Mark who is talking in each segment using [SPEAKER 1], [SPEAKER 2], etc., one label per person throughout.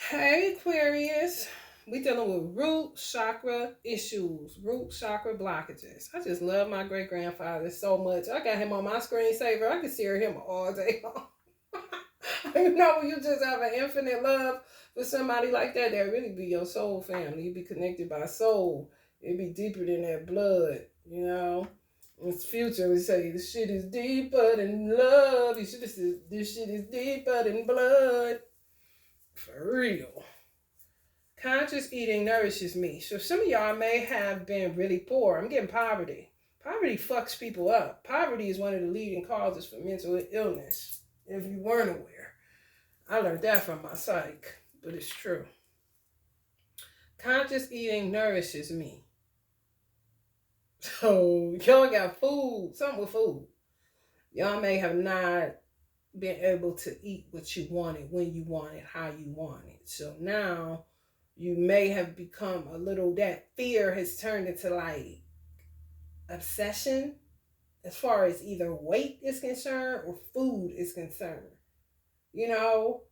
[SPEAKER 1] Hey Aquarius, we dealing with root chakra issues, root chakra blockages. I just love my great grandfather so much. I got him on my screensaver. I can hear him all day long. You know, when you just have an infinite love for somebody like that, that really be your soul family. You be connected by soul. It be deeper than that blood, you know. It's future. We say this shit is deeper than love. This shit is deeper than blood. For real. Conscious eating nourishes me. So some of y'all may have been really poor. I'm getting poverty. Poverty fucks people up. Poverty is one of the leading causes for mental illness, if you weren't aware. I learned that from my psych, but it's true. Conscious eating nourishes me. So y'all got food, something with food. Y'all may have not been able to eat what you wanted, when you wanted, how you wanted. So now you may have become a little, that fear has turned into like obsession as far as either weight is concerned or food is concerned. You know,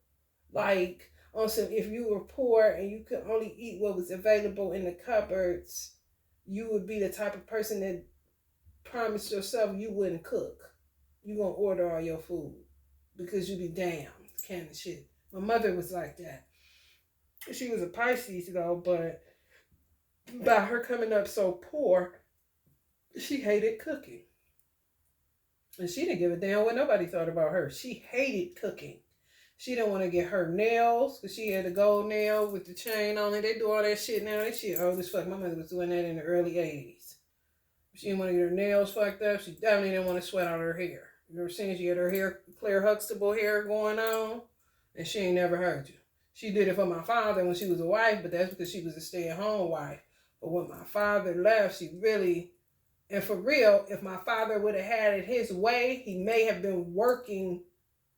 [SPEAKER 1] like on some, if you were poor and you could only eat what was available in the cupboards, you would be the type of person that promised yourself you wouldn't cook. You gonna order all your food because you be damn kind of shit. My mother was like that. She was a Pisces though, but by her coming up so poor, she hated cooking. And she didn't give a damn what nobody thought about her. She hated cooking. She didn't want to get her nails because she had a gold nail with the chain on it. They do all that shit now. That shit old as fuck. My mother was doing that in the early 80s. She didn't want to get her nails fucked up. She definitely didn't want to sweat out her hair. You ever seen she had her hair, Claire Huxtable hair going on? And she ain't never heard you. She did it for my father when she was a wife, but that's because she was a stay-at-home wife. But when my father left, she really, and for real, if my father would have had it his way, he may have been working.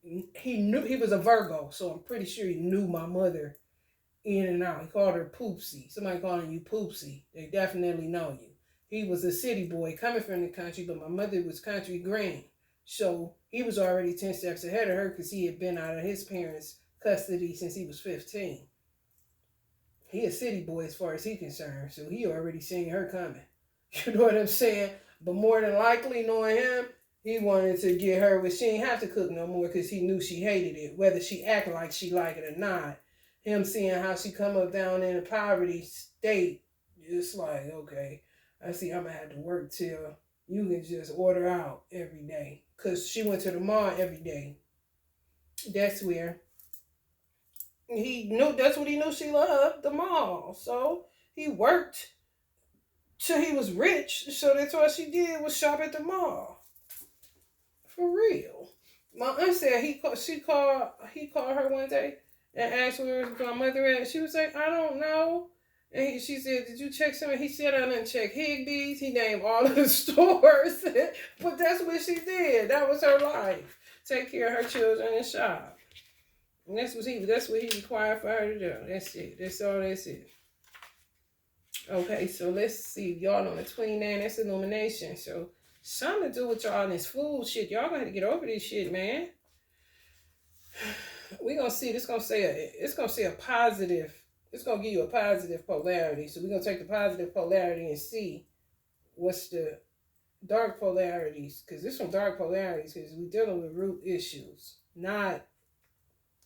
[SPEAKER 1] He knew, he was a Virgo, so I'm pretty sure he knew my mother in and out. He called her Poopsie. Somebody calling you Poopsie, they definitely know you. He was a city boy coming from the country, but my mother was country green. So he was already 10 steps ahead of her because he had been out of his parents' custody since he was 15. He a city boy as far as he concerned, so he already seen her coming. You know what I'm saying? But more than likely, knowing him, he wanted to get her, but she ain't have to cook no more because he knew she hated it, whether she acted like she liked it or not. Him seeing how she come up down in a poverty state, just like, okay, I see I'm going to have to work till you can just order out every day. Because she went to the mall every day. That's where he knew, that's what he knew she loved, the mall. So he worked till he was rich. So that's what she did, was shop at the mall. For real. My aunt said he called her one day and asked where my mother at. She was like, I don't know. And she said, did you check something? He said, I didn't check Higbee's. He named all of the stores. But that's what she did. That was her life. Take care of her children and shop. And that's what he required for her to do. That's it. That's all that's it. Okay, so let's see. Y'all on the 29, that's illumination. So something to do with y'all in this food shit. Y'all gonna have to get over this shit, man. We gonna see. It's gonna say a positive. It's gonna give you a positive polarity. So we're gonna take the positive polarity and see what's the dark polarities. Because there's some dark polarities. Because we're dealing with root issues, not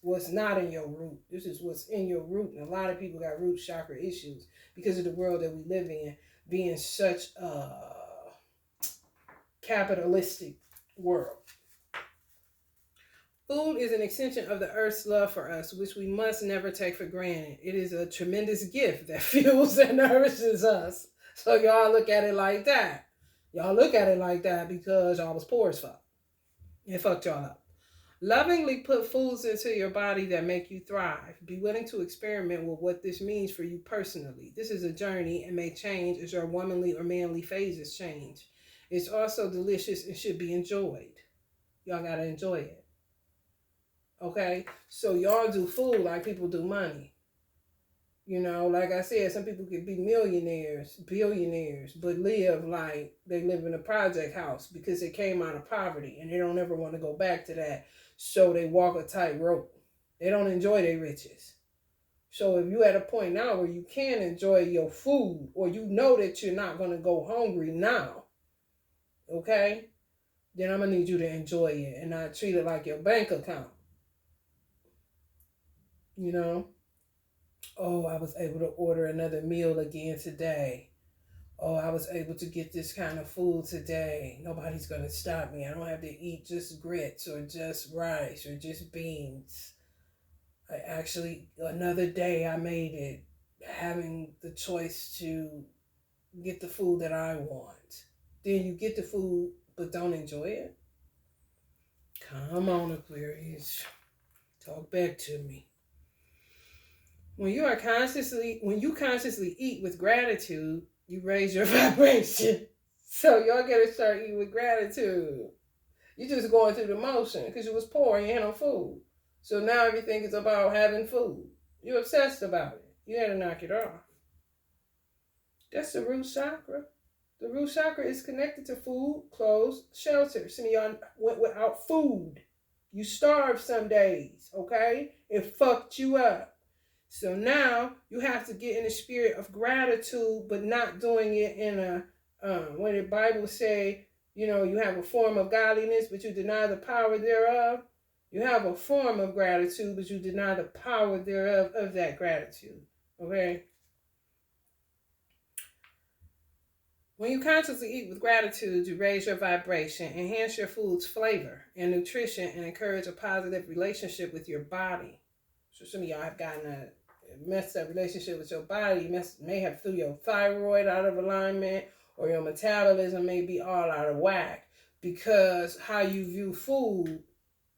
[SPEAKER 1] what's not in your root. This is what's in your root, and a lot of people got root chakra issues because of the world that we live in, being such a capitalistic world. Food is an extension of the earth's love for us, which we must never take for granted. It is a tremendous gift that fuels and nourishes us. So y'all look at it like that. Y'all look at it like that because y'all was poor as fuck. It fucked y'all up. Lovingly put foods into your body that make you thrive. Be willing to experiment with what this means for you personally. This is a journey and may change as your womanly or manly phases change. It's also delicious and should be enjoyed. Y'all gotta enjoy it. Okay? So y'all do food like people do money. You know, like I said, some people could be millionaires, billionaires, but live like they live in a project house because they came out of poverty and they don't ever want to go back to that. So they walk a tightrope. They don't enjoy their riches. So if you're at a point now where you can enjoy your food, or you know that you're not going to go hungry now, okay, then I'm going to need you to enjoy it and not treat it like your bank account. You know, oh, I was able to order another meal again today. Oh, I was able to get this kind of food today. Nobody's going to stop me. I don't have to eat just grits or just rice or just beans. I actually, another day I made it, having the choice to get the food that I want. Then you get the food, but don't enjoy it. Come on, Aquarius. Talk back to me. When you consciously eat with gratitude, you raise your vibration. So y'all gotta start eating with gratitude. You just going through the motion because you was poor and you had no food. So now everything is about having food. You're obsessed about it. You had to knock it off. That's the root chakra. The root chakra is connected to food, clothes, shelter. Some of y'all went without food. You starved some days, okay? It fucked you up. So now you have to get in the spirit of gratitude, but not doing it in a, when the Bible say, you know, you have a form of godliness, but you deny the power thereof. You have a form of gratitude, but you deny the power thereof of that gratitude, okay? When you consciously eat with gratitude, you raise your vibration, enhance your food's flavor and nutrition, and encourage a positive relationship with your body. So some of y'all have gotten a messed up relationship with your body. You may have threw your thyroid out of alignment, or your metabolism may be all out of whack because how you view food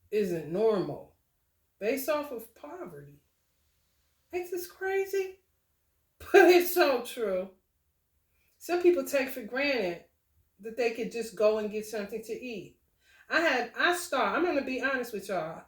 [SPEAKER 1] isn't normal based off of poverty. Ain't this crazy? But it's so true. Some people take for granted that they could just go and get something to eat. I'm going to be honest with y'all.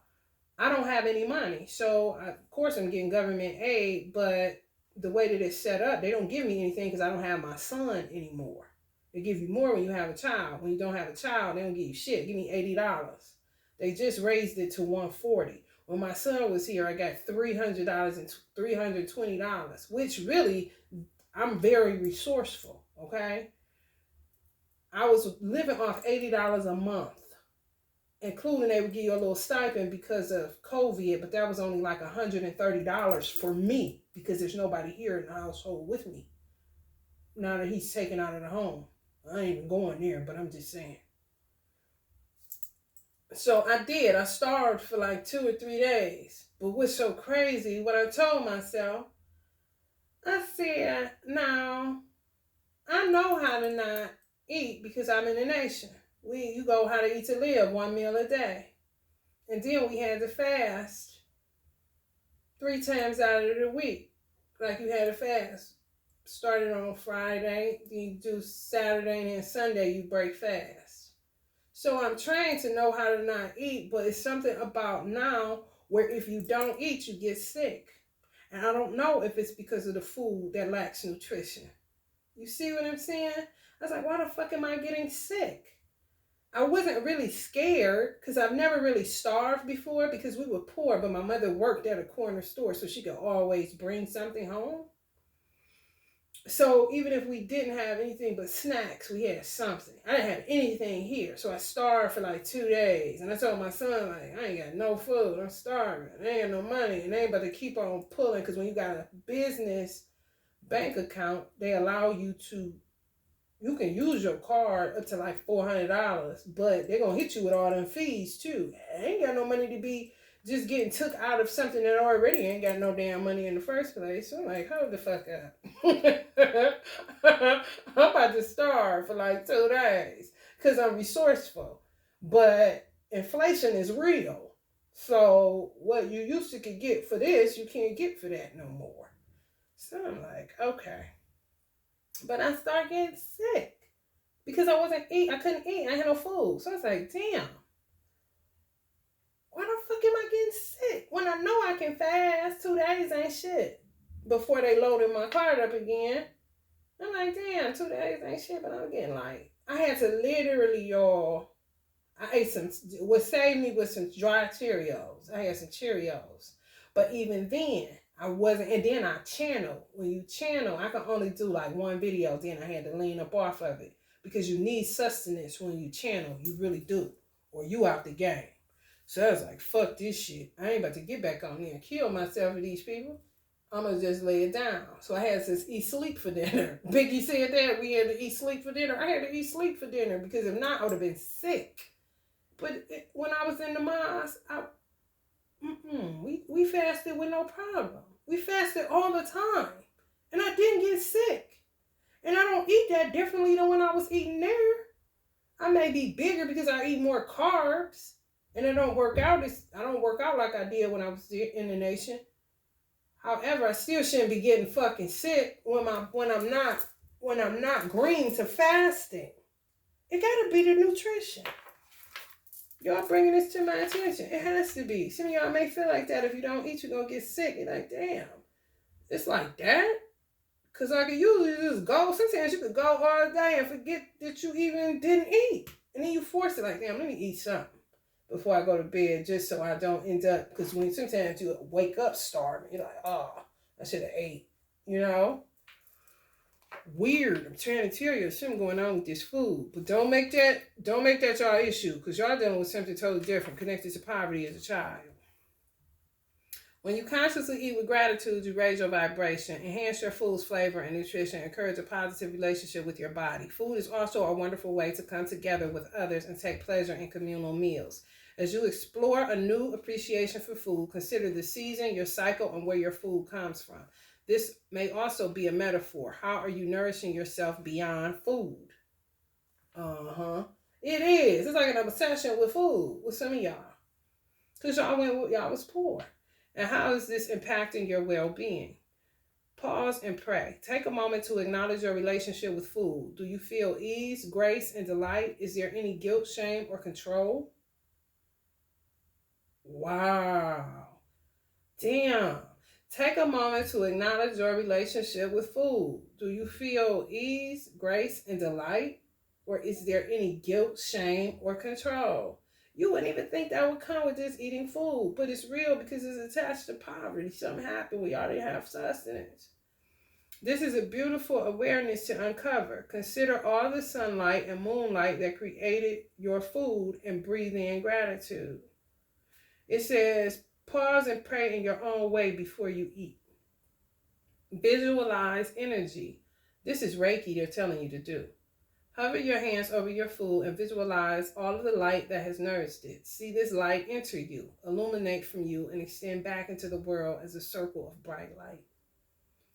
[SPEAKER 1] I don't have any money. So, of course, I'm getting government aid, but the way that it's set up, they don't give me anything because I don't have my son anymore. They give you more when you have a child. When you don't have a child, they don't give you shit. Give me $80. They just raised it to $140. When my son was here, I got $300 and $320, which really, I'm very resourceful, okay? I was living off $80 a month, including they would give you a little stipend because of COVID, but that was only like $130 for me because there's nobody here in the household with me. Now that he's taken out of the home. I ain't even going there, but I'm just saying. So I starved for like 2 or 3 days. But what's so crazy, what I told myself, I said, no, I know how to not eat because I'm in the nation. You go how to eat to live, 1 meal a day. And then we had to fast 3 times out of the week. Like you had to fast. Started on Friday, then you do Saturday, and then Sunday you break fast. So I'm trained to know how to not eat, but it's something about now where if you don't eat, you get sick. And I don't know if it's because of the food that lacks nutrition. You see what I'm saying? I was like, why the fuck am I getting sick? I wasn't really scared because I've never really starved before because we were poor, but my mother worked at a corner store so she could always bring something home. So even if we didn't have anything but snacks, we had something. I didn't have anything here, so I starved for like 2 days. And I told my son, like, I ain't got no food. I'm starving. I ain't got no money. And they ain't about to keep on pulling because when you got a business bank account, they allow you can use your card up to like $400, but they're going to hit you with all them fees too. I ain't got no money to be just getting took out of something that already ain't got no damn money in the first place. So I'm like, hold the fuck up. I'm about to starve for like 2 days because I'm resourceful. But inflation is real. So what you used to could get for this, you can't get for that no more. So I'm like, okay. But I started getting sick because I couldn't eat. I had no food. So I was like, damn. Why the fuck am I getting sick? When I know I can fast, 2 days ain't shit. Before they loaded my card up again, I'm like, damn, 2 days ain't shit, but I'm getting like, I had to literally, y'all, I ate what saved me was some dry Cheerios. I had some Cheerios. But even then, I wasn't, and then I channel. When you channel, I can only do like one video, then I had to lean up off of it. Because you need sustenance when you channel. You really do. Or you out the game. So I was like, fuck this shit. I ain't about to get back on there and kill myself with these people. I'm going to just lay it down. So I had to eat sleep for dinner. Biggie said that we had to eat sleep for dinner. I had to eat sleep for dinner because if not, I would have been sick. But when I was in the mosque, we fasted with no problem. We fasted all the time. And I didn't get sick. And I don't eat that differently than when I was eating there. I may be bigger because I eat more carbs. And I don't work out like I did when I was in the nation. However, I still shouldn't be getting fucking sick when I'm not green to fasting. It gotta be the nutrition. Y'all bringing this to my attention. It has to be. Some of y'all may feel like that. If you don't eat, you're gonna get sick. You're like, damn. It's like that? Because I could usually just go. Sometimes you could go all day and forget that you even didn't eat. And then you force it like, damn, let me eat something before I go to bed just so I don't end up. Because when sometimes you wake up starving, you're like, oh, I should have ate. You know? Weird. I'm trying to tell you, there's something going on with this food. But don't make that y'all issue. Because y'all dealing with something totally different, connected to poverty as a child. When you consciously eat with gratitude, you raise your vibration, enhance your food's flavor and nutrition, encourage a positive relationship with your body. Food is also a wonderful way to come together with others and take pleasure in communal meals. As you explore a new appreciation for food, consider the season, your cycle, and where your food comes from. This may also be a metaphor. How are you nourishing yourself beyond food? It is. It's like an obsession with food with some of y'all. Because y'all was poor. And how is this impacting your well-being? Pause and pray. Take a moment to acknowledge your relationship with food. Do you feel ease, grace, and delight? Is there any guilt, shame, or control? Wow. Damn. Take a moment to acknowledge your relationship with food. Do you feel ease, grace, and delight? Or is there any guilt, shame, or control? You wouldn't even think that would come with just eating food, but it's real because it's attached to poverty. Something happened. We already have sustenance. This is a beautiful awareness to uncover. Consider all the sunlight and moonlight that created your food and breathe in gratitude. It says, pause and pray in your own way before you eat. Visualize energy. This is Reiki they're telling you to do. Hover your hands over your food and visualize all of the light that has nourished it. See this light enter you, illuminate from you, and extend back into the world as a circle of bright light.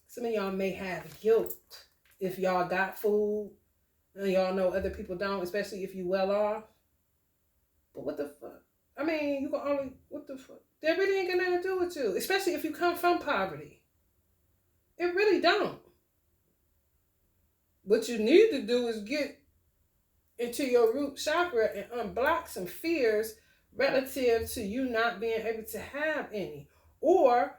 [SPEAKER 1] Some of y'all may have guilt if y'all got food and y'all know other people don't, especially if you well off. But what the fuck? I mean, you can only, what the fuck? That really ain't got nothing to do with you, especially if you come from poverty. It really don't. What you need to do is get into your root chakra and unblock some fears relative to you not being able to have any. Or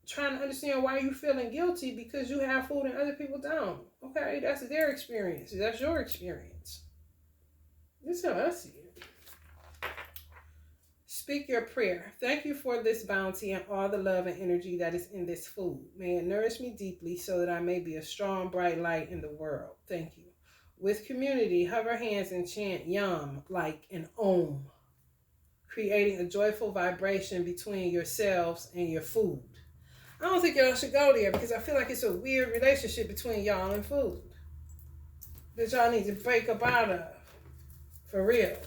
[SPEAKER 1] trying to understand why you're feeling guilty because you have food and other people don't. Okay, that's their experience. That's your experience. This is how I see it. Speak your prayer. Thank you for this bounty and all the love and energy that is in this food. May it nourish me deeply so that I may be a strong, bright light in the world. Thank you. With community, hover hands and chant yum like an om, creating a joyful vibration between yourselves and your food. I don't think y'all should go there because I feel like it's a weird relationship between y'all and food that y'all need to break up out of. For real.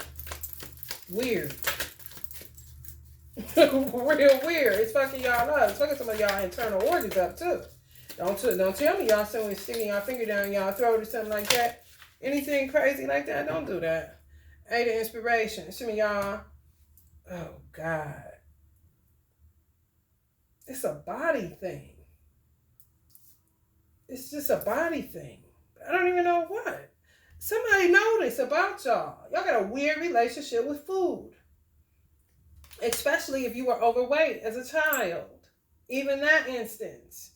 [SPEAKER 1] Weird. Real weird. It's fucking y'all up. It's fucking some of y'all internal organs up too. Don't tell me y'all somewhere sticking y'all finger down y'all throat or something like that. Anything crazy like that, don't do that. Eight of inspiration. Some of y'all, oh God. It's a body thing. It's just a body thing. I don't even know what. Somebody know this about y'all. Y'all got a weird relationship with food. Especially if you were overweight as a child. Even that instance.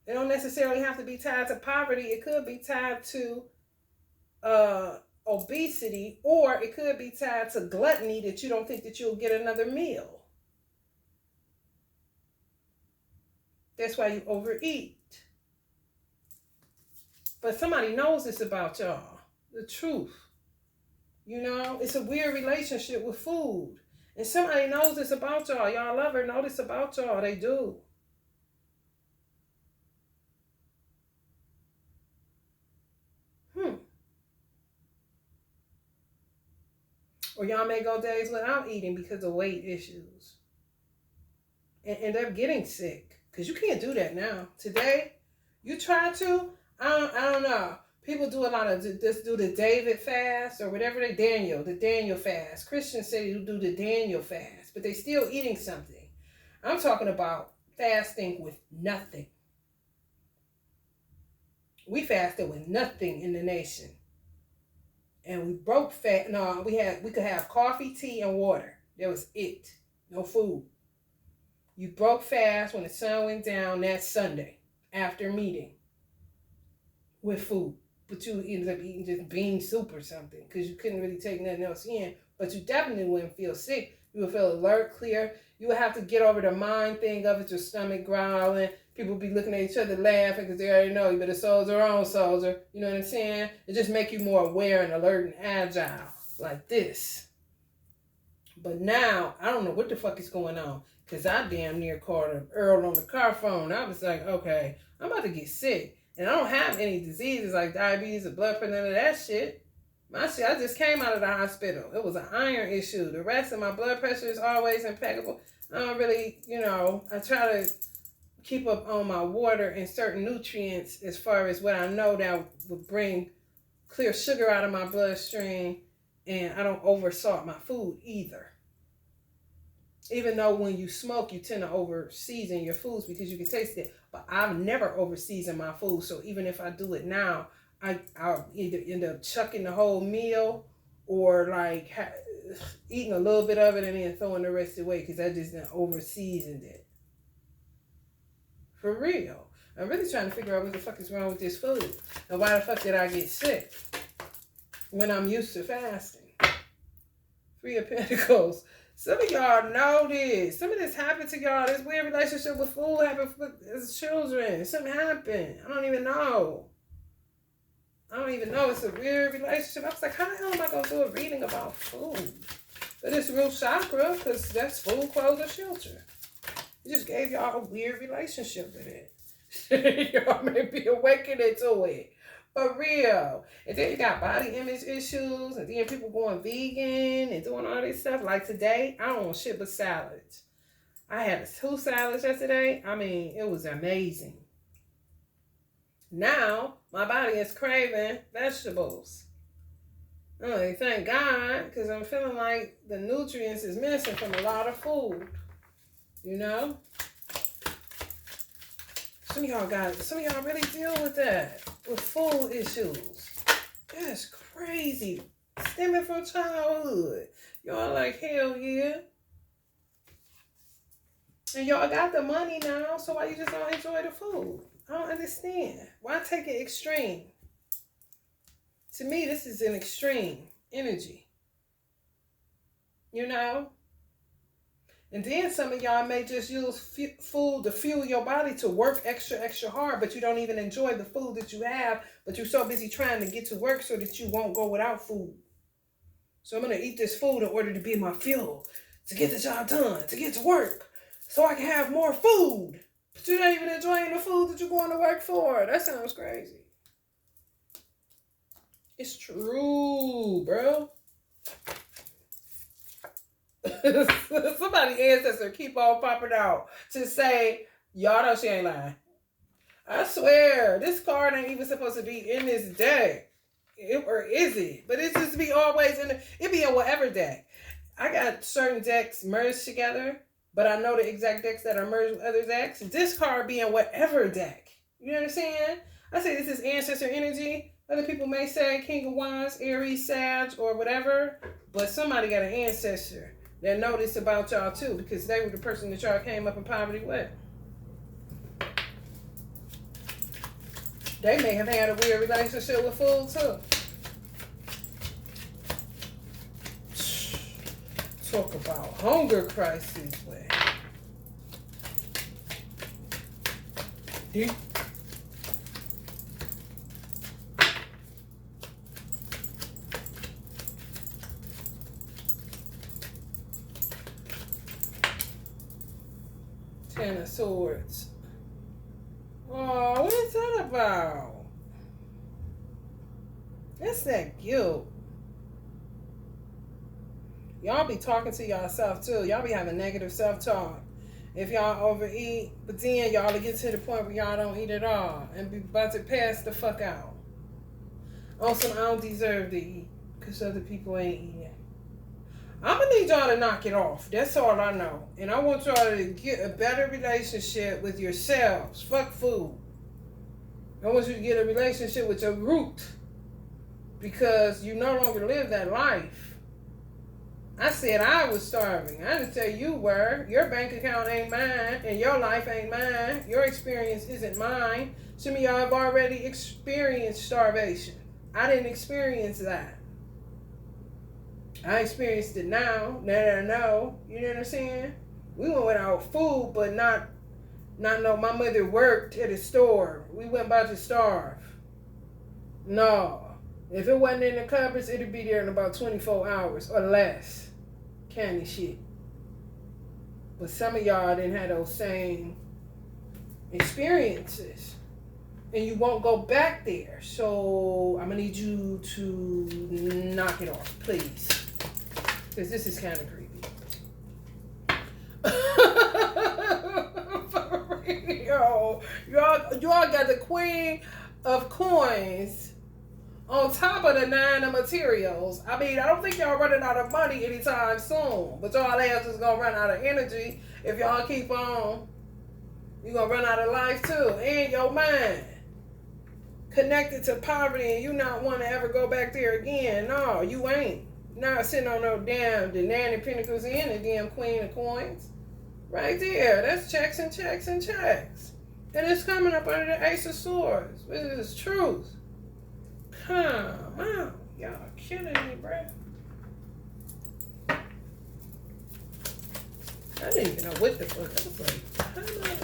[SPEAKER 1] It don't necessarily have to be tied to poverty. It could be tied to obesity, or it could be tied to gluttony that you don't think that you'll get another meal. That's why you overeat. But somebody knows this about y'all. The truth. You know, it's a weird relationship with food. And somebody knows this about y'all. Y'all love her, know this about y'all. They do. Or y'all may go days without eating because of weight issues. And end up getting sick. Because you can't do that now. Today, you try to, I don't know. People do a lot of, just do the David fast or whatever the Daniel fast. Christians say you do the Daniel fast, but they still eating something. I'm talking about fasting with nothing. We fasted with nothing in the nation. And we broke fast. No, we could have coffee, tea, and water. That was it. No food. You broke fast when the sun went down that Sunday after meeting with food. But you ended up eating just bean soup or something because you couldn't really take nothing else in. But you definitely wouldn't feel sick. You would feel alert, clear. You would have to get over the mind thing of it, your stomach growling. People would be looking at each other laughing because they already know you better soldier on soldier. You know what I'm saying? It just make you more aware and alert and agile like this. But now, I don't know what the fuck is going on because I damn near called Earl on the car phone. I was like, okay, I'm about to get sick. And I don't have any diseases like diabetes or blood pressure, none of that shit. My shit, I just came out of the hospital. It was an iron issue. The rest of my blood pressure is always impeccable. I don't really, I try to keep up on my water and certain nutrients as far as what I know that would bring clear sugar out of my bloodstream. And I don't oversalt my food either. Even though when you smoke, you tend to over-season your foods because you can taste it. But I've never over-seasoned my food. So even if I do it now, I'll either end up chucking the whole meal or like eating a little bit of it and then throwing the rest away because I just done over-seasoned it. For real. I'm really trying to figure out what the fuck is wrong with this food. And why the fuck did I get sick when I'm used to fasting? Three of Pentacles. Some of y'all know this. Some of this happened to y'all. This weird relationship with food happened as children. Something happened. I don't even know. It's a weird relationship. I was like, how the hell am I going to do a reading about food? But it's root chakra because that's food, clothes, or shelter. It just gave y'all a weird relationship with it. Y'all may be awakening to it. For real. And then you got body image issues. And then people going vegan and doing all this stuff. Like today, I don't want shit but salads. I had 2 salads yesterday. I mean, it was amazing. Now, my body is craving vegetables. Oh, thank God. Because I'm feeling like the nutrients is missing from a lot of food. You know? Some of y'all really deal with that. With food issues. That's crazy. Stemming from childhood. Y'all like, hell yeah. And y'all got the money now, so why you just don't enjoy the food? I don't understand. Why take it extreme? To me, this is an extreme energy. You know? And then some of y'all may just use food to fuel your body to work extra hard, but you don't even enjoy the food that you have, but you're so busy trying to get to work so that you won't go without food. So I'm going to eat this food in order to be my fuel, to get the job done, to get to work, so I can have more food. But you're not even enjoying the food that you're going to work for. That sounds crazy. It's true, bro. Somebody's ancestor keep on popping out to say, y'all know she ain't lying. I swear, this card ain't even supposed to be in this deck. Or is it? But it just be always it be in whatever deck. I got certain decks merged together, but I know the exact decks that are merged with other decks. This card be in whatever deck. You know what I'm saying? I say this is ancestor energy. Other people may say King of Wands, Aries, Sag, or whatever. But somebody got an ancestor that know this about y'all too, because they were the person that y'all came up in poverty with. They may have had a weird relationship with food too. Talk about hunger crisis. Deep. Ten of Swords. Oh, what is that about? That's that guilt. Y'all be talking to yourself too. Y'all be having negative self-talk. If y'all overeat, but then y'all get to the point where y'all don't eat at all and be about to pass the fuck out. Also, I don't deserve to eat because other people ain't eating. I'm going to need y'all to knock it off. That's all I know. And I want y'all to get a better relationship with yourselves. Fuck food. I want you to get a relationship with your root because you no longer live that life. I said I was starving. I didn't say you were. Your bank account ain't mine and your life ain't mine. Your experience isn't mine. Some of y'all have already experienced starvation. I didn't experience that. I experienced it now that I know. You know what I'm saying? We went without food, but not know my mother worked at a store. We went about to starve. No. If it wasn't in the cupboards, it'd be there in about 24 hours or less. Candy shit. But some of y'all didn't have those same experiences. And you won't go back there. So I'm going to need you to knock it off, please. Because this is kind of creepy. For real. Y'all got the Queen of Coins on top of the Nine of Materials. I mean, I don't think y'all running out of money anytime soon. But y'all ass is going to run out of energy if y'all keep on. You're going to run out of life too. And your mind. Connected to poverty and you not want to ever go back there again. No, you ain't. Not sitting on no damn the Nine of Pentacles and the damn Queen of Coins. Right there. That's checks and checks and checks. And it's coming up under the Ace of Swords. This is truth. Come on. Y'all killing me, bruh. I didn't even know what the fuck. I was like,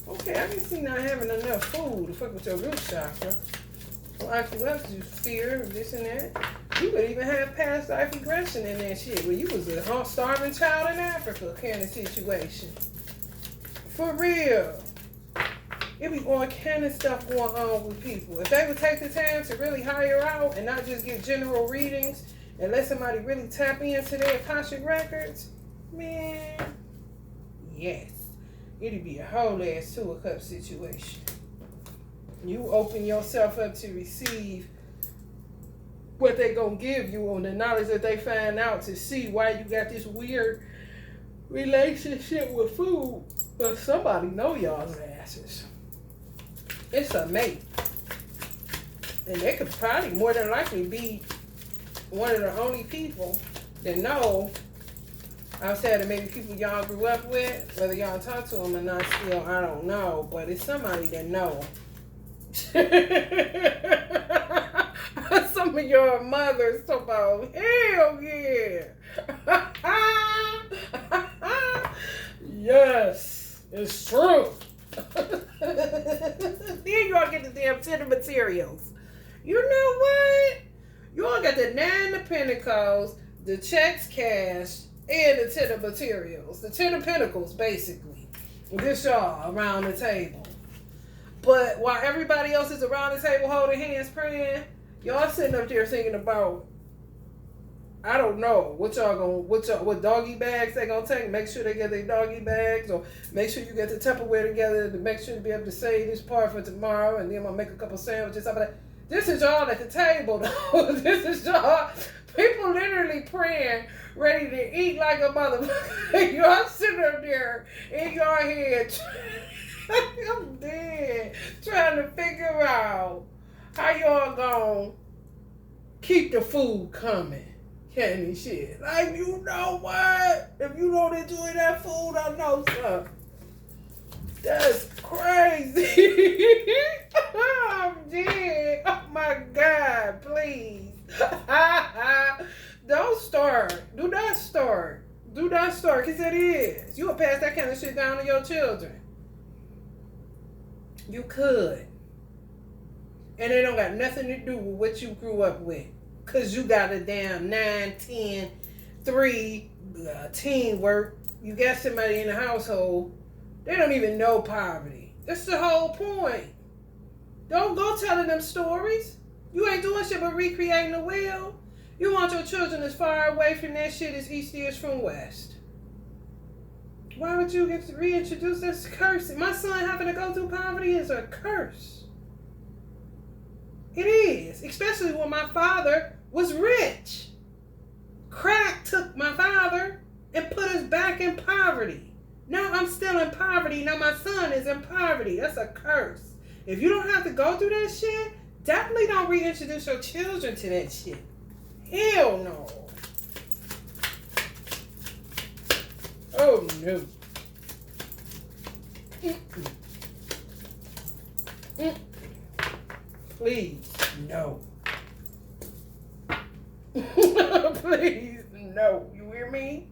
[SPEAKER 1] okay, I can see not having enough food to fuck with your root chakra. Like what else you fear, this and that. You could even have past life regression in that shit where you was a starving child in Africa kind of situation. For real. It be all kind of stuff going on with people. If they would take the time to really hire out and not just get general readings and let somebody really tap into their Akashic records, man, yes. It'd be a whole ass 2 of Cups situation. You open yourself up to receive what they gonna give you on the knowledge that they find out to see why you got this weird relationship with food. But somebody know y'all's asses. It's a mate. And they could probably more than likely be one of the only people that know outside of maybe people y'all grew up with, whether y'all talk to them or not still, I don't know. But it's somebody that know. Some of your mothers talk about, hell yeah. Yes, it's true. Then y'all get the damn 10 of Materials. You know what? Y'all got the 9 of Pentacles, the checks cash, and the 10 of Materials. The 10 of Pentacles, basically. This y'all around the table. But while everybody else is around the table holding hands praying, y'all sitting up there thinking about, I don't know, what doggy bags they gonna take. Make sure they get their doggy bags, or make sure you get the Tupperware together to make sure to be able to save this part for tomorrow, and then I'm gonna make a couple sandwiches. I'm like, this is y'all at the table, though. This is y'all. People literally praying, ready to eat like a motherfucker. Y'all sitting up there in your head. I'm dead. Trying to figure out how y'all gonna keep the food coming. Candy shit. Like, you know what? If you don't enjoy that food, I know something. That's crazy. I'm dead. Oh my God, please. Don't start. Do not start. Do not start, because it is. You will pass that kind of shit down to your children. You could. And it don't got nothing to do with what you grew up with. Because you got a damn 9, 10, 3 teamwork. You got somebody in the household. They don't even know poverty. That's the whole point. Don't go telling them stories. You ain't doing shit but recreating the wheel. You want your children as far away from that shit as east is from west. Why would you get to reintroduce this curse? My son having to go through poverty is a curse. It is. Especially when my father was rich. Crack took my father and put us back in poverty. Now I'm still in poverty. Now my son is in poverty. That's a curse. If you don't have to go through that shit, definitely don't reintroduce your children to that shit. Hell no. Oh no. Please, no. Please, no. You hear me?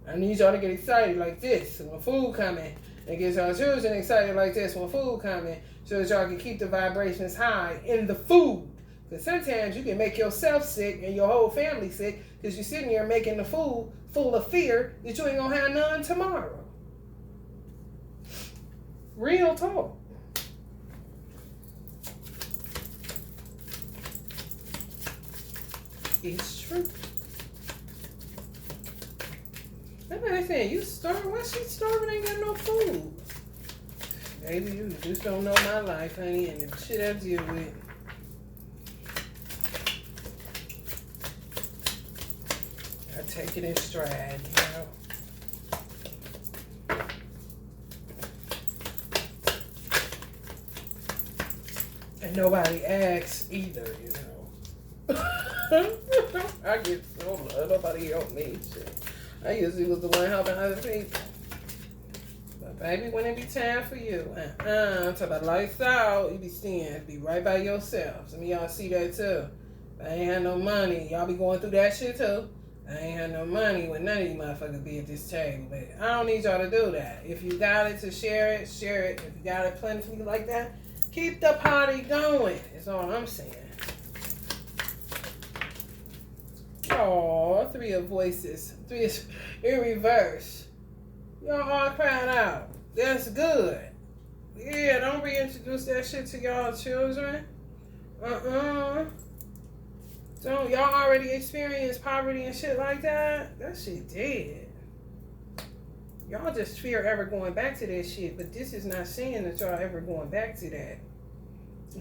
[SPEAKER 1] I need y'all to get excited like this when food coming. And get y'all children excited like this when food coming, so that y'all can keep the vibrations high in the food. Because sometimes you can make yourself sick and your whole family sick because you're sitting here making the food full of fear that you ain't gonna have none tomorrow. Real talk. It's true. I'm saying, you starving? Why she starving? Ain't got no food. Baby, you just don't know my life, honey, and the shit I deal with. I take it in stride, you know. And nobody asks either, you know. I get so love. Nobody help me. Shit. I usually was the one helping other people. But baby, when it be time for you, talk about lights out, you be seeing, be right by yourself. Some of y'all see that too. I ain't had no money. Y'all be going through that shit too. I ain't had no money when none of you motherfuckers be at this table. But I don't need y'all to do that. If you got it to share it, share it. If you got it plentifully like that, keep the party going. That's all I'm saying. Oh, 3 of voices. 3 is in reverse. Y'all all crying out. That's good. Yeah, don't reintroduce that shit to y'all children. Don't. Y'all already experienced poverty and shit like that? That shit dead. Y'all just fear ever going back to that shit, but this is not saying that y'all ever going back to that.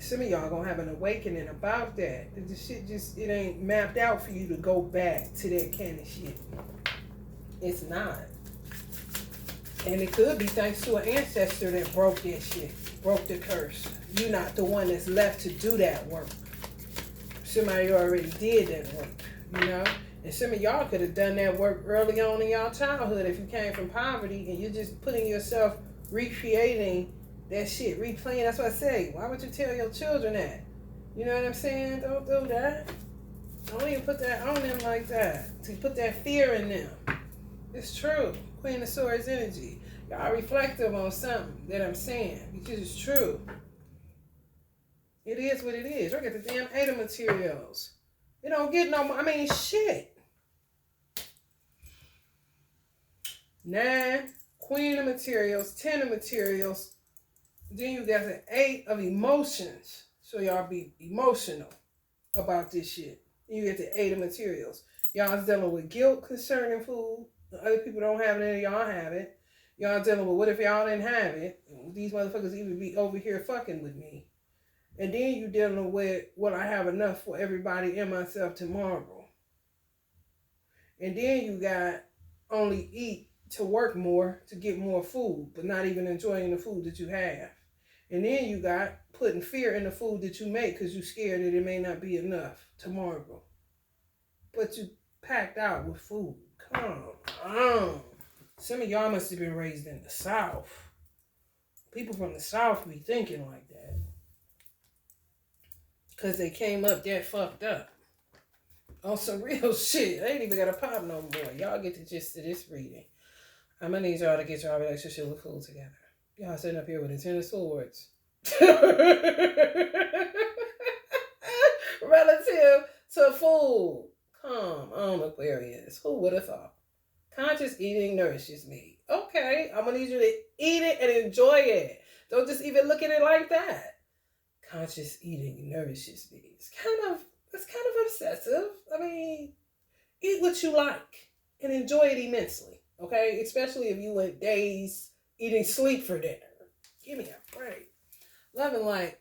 [SPEAKER 1] Some of y'all gonna have an awakening about that. The shit just, it ain't mapped out for you to go back to that kind of shit. It's not. And it could be thanks to an ancestor that broke that shit, broke the curse. You're not the one that's left to do that work. Somebody already did that work, you know? And some of y'all could have done that work early on in y'all childhood if you came from poverty and you're just putting yourself, recreating that shit, replaying. That's what I say. Why would you tell your children that? You know what I'm saying? Don't do that. Don't even put that on them like that. To put that fear in them. It's true. Queen of Swords energy. Y'all reflective on something that I'm saying because it's true. It is what it is. Look at the damn 8 of materials. It don't get no more. I mean, shit. 9, Queen of materials, 10 of materials. Then you got the 8 of emotions. So y'all be emotional about this shit. You get the 8 of materials. Y'all's dealing with guilt concerning food. Other people don't have it and y'all have it. Y'all dealing with what if y'all didn't have it? These motherfuckers even be over here fucking with me. And then you dealing with, will I have enough for everybody and myself tomorrow? And then you got only eat to work more to get more food, but not even enjoying the food that you have. And then you got putting fear in the food that you make because you're scared that it may not be enough tomorrow. But you packed out with food. Come on. Some of y'all must have been raised in the South. People from the South be thinking like that. Because they came up that fucked up. On some real shit. I ain't even got to pop no more. Y'all get the gist of this reading. I'm going to need y'all to get y'all relationship with food together. Y'all sitting up here with the 10 of Swords. Relative to food. Come on, Aquarius. Who would have thought? Conscious eating nourishes me. Okay, I'm gonna need you to eat it and enjoy it. Don't just even look at it like that. Conscious eating nourishes me. It's kind of obsessive. I mean, eat what you like and enjoy it immensely. Okay, especially if you went days eating sleep for dinner. Give me a break. Love and light.